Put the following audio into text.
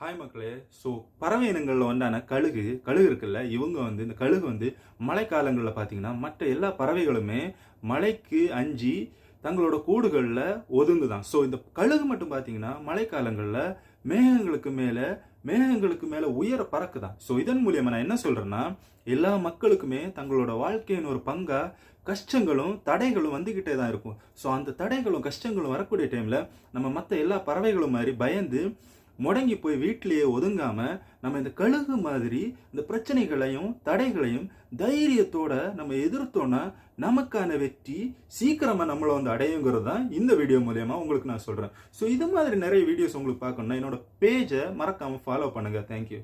Hi மக்களே. So பறவை இனங்களில் ஒன்றான கழுகு இருக்குல்ல, இவங்க இந்த கழுகு மழைக்காலங்களில் பார்த்தீங்கன்னா மற்ற எல்லா பறவைகளுமே மழைக்கு அஞ்சி தங்களோட கூடுகளில் ஒதுங்குதான். ஸோ இந்த கழுகு மட்டும் பார்த்தீங்கன்னா மழைக்காலங்களில் மேகங்களுக்கு மேலே உயர பறக்குதான். ஸோ இதன் மூலியமா நான் என்ன சொல்றேன்னா, எல்லா மக்களுக்குமே தங்களோட வாழ்க்கையின் ஒரு பங்கா கஷ்டங்களும் தடைகளும் வந்துகிட்டே தான் இருக்கும். ஸோ அந்த தடைகளும் கஷ்டங்களும் வரக்கூடிய டைம்ல நம்ம மற்ற எல்லா பறவைகளும் மாதிரி பயந்து முடங்கி போய் வீட்டிலேயே ஒதுங்காம நம்ம இந்த கழுகு மாதிரி இந்த பிரச்சனைகளையும் தடைகளையும் தைரியத்தோட நம்ம எதிர்த்தோம்னா நமக்கான வெற்றி சீக்கிரமா நம்மளை அடையுங்கிறது தான் இந்த வீடியோ மூலியமா உங்களுக்கு நான் சொல்றேன். ஸோ இது மாதிரி நிறைய வீடியோஸ் உங்களுக்கு பார்க்கணும்னா என்னோட பேஜை மறக்காம ஃபாலோ பண்ணுங்க. தேங்க்யூ.